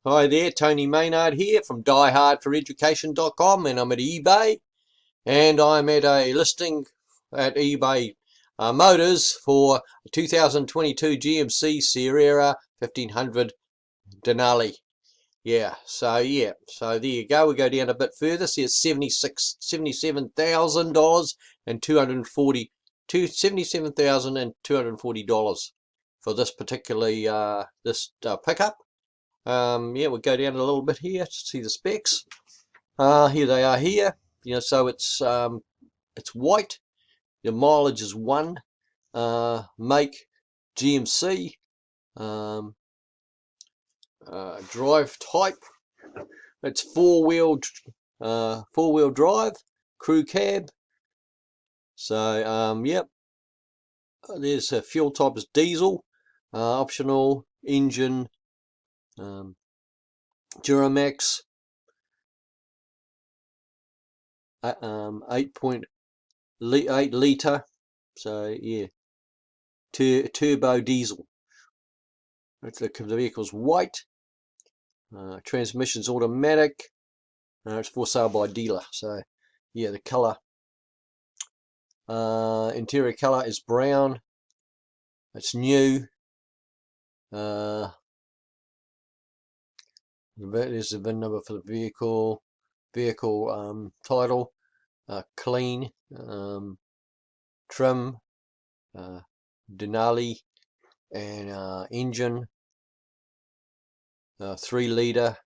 Hi there, Tony Maynard here from diehardforeducation.com, and I'm at eBay, and I'm at a listing at eBay Motors for a 2022 GMC Sierra 1500 Denali. So there you go. We go down a bit further. See, it's $77,000 and $77,240 for this particular pickup. We'll go down a little bit here to see the specs. Here they are here. So it's white. The mileage is 1. Make GMC. Drive type. It's four-wheel drive. Crew cab. So there's a fuel type is diesel. Optional engine. Duramax 8.8 litre, so yeah, turbo diesel. The vehicle's white. Transmission's automatic. It's for sale by dealer. So yeah, the colour, interior colour is brown. It's new. There's the VIN number for the vehicle. Title, clean, trim, Denali, and engine, 3 litre,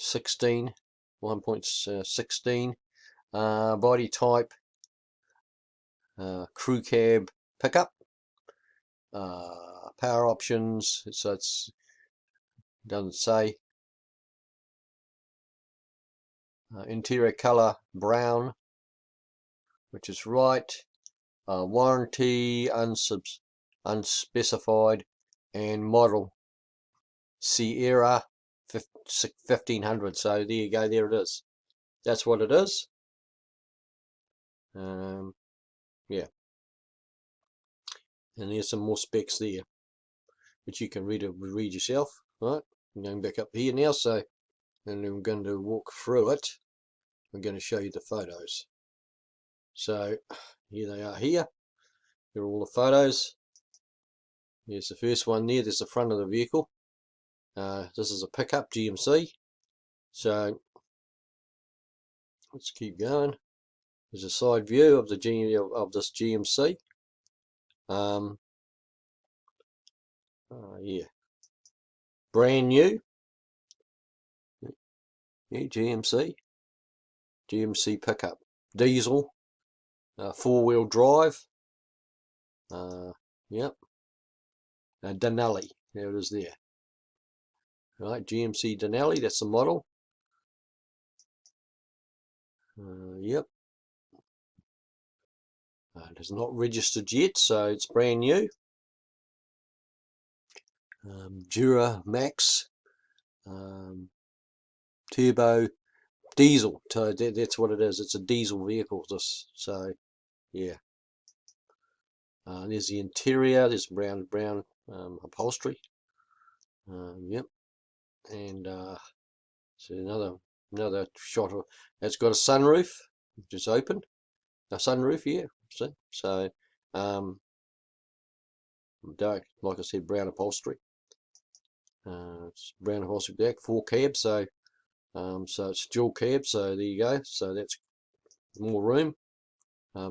1.16, body type, crew cab pickup, power options, so it's doesn't say. Interior color brown, which is right. Warranty unspecified, and model Sierra 1500. So there you go, there it is. That's what it is. Yeah, and there's some more specs there which you can read yourself. Right, I'm going back up here now, so and I'm going to walk through it. I'm going to show you the photos. So here they are here. Here are all the photos. Here's the first one there. There's the front of the vehicle. This is a pickup GMC. So let's keep going. There's a side view of the this GMC. Yeah, brand new. Yeah, GMC pickup, diesel, 4-wheel drive. Yep. Denali, there it is there. Right, GMC Denali, that's the model. Yep. It is not registered yet, so it's brand new. Duramax, turbo diesel. So that's what it is. It's a diesel vehicle. So yeah. There's the interior. There's brown upholstery. Yep. And so another shot of. It's got a sunroof, which is open. A sunroof, yeah. So dark, like I said, brown upholstery. It's brown upholstery back, 4 cabs. So it's dual cab. So there you go. So that's more room.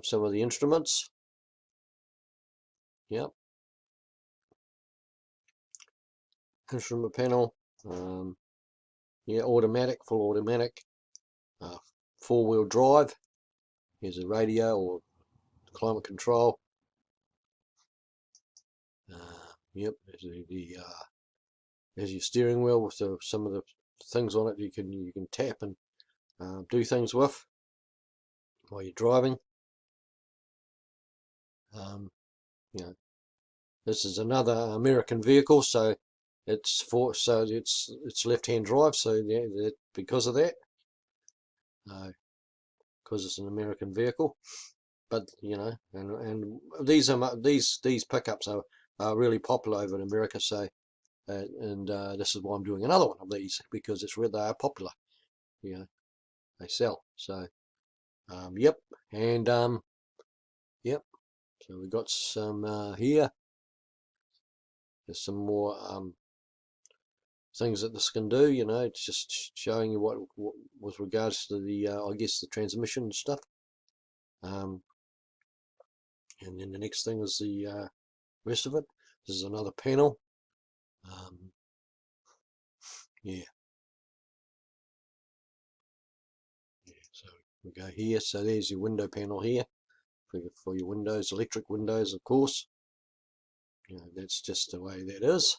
Some of the instruments. Yep. Instrument panel. Yeah, automatic, full automatic. 4-wheel drive. Here's a radio or climate control. Yep, there's your steering wheel with some of the things on it you can tap and do things with while you're driving. This is another American vehicle, so it's left-hand drive. So yeah, because of that, because it's an American vehicle. But and these pickups are really popular over in America. So and this is why I'm doing another one of these, because it's where they are popular. You know, they sell. So yep, and yep. So we got some here. There's some more things that this can do. You know, it's just showing you what with regards to the I guess the transmission and stuff. And then the next thing is the rest of it. This is another panel. Yeah. So we go here. So there's your window panel here for your windows, electric windows, of course. You know, that's just the way that is.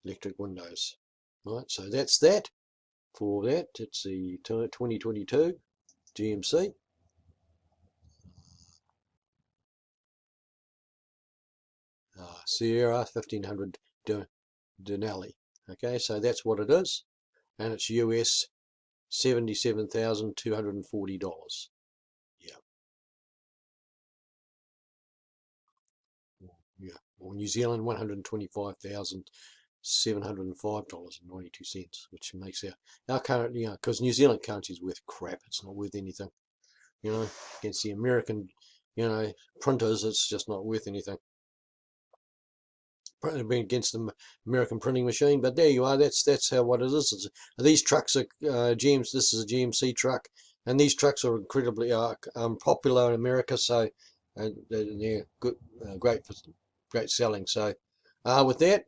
Electric windows. Right. So that's that. For that, it's the 2022 GMC. Sierra 1500 Denali. Okay, so that's what it is, and it's US $77,240. Yeah, yeah. Or New Zealand $125,705.92, which makes our current, you know, because New Zealand currency is worth crap. It's not worth anything, you know. Against the American, you know, printers, it's just not worth anything. Against the American printing machine. But there you are. That's how what it is. These trucks are GMC. This is a GMC truck, and these trucks are incredibly popular in America. So they're good, great selling. So with that,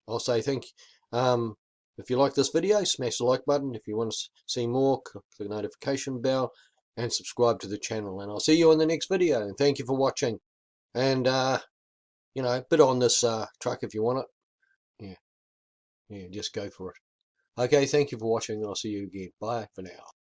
I'll say thank you. If you like this video, smash the like button. If you want to see more, click the notification bell and subscribe to the channel. And I'll see you in the next video. And thank you for watching. And you know, bid on this truck if you want it. Yeah, just go for it. Okay, thank you for watching. I'll see you again. Bye for now.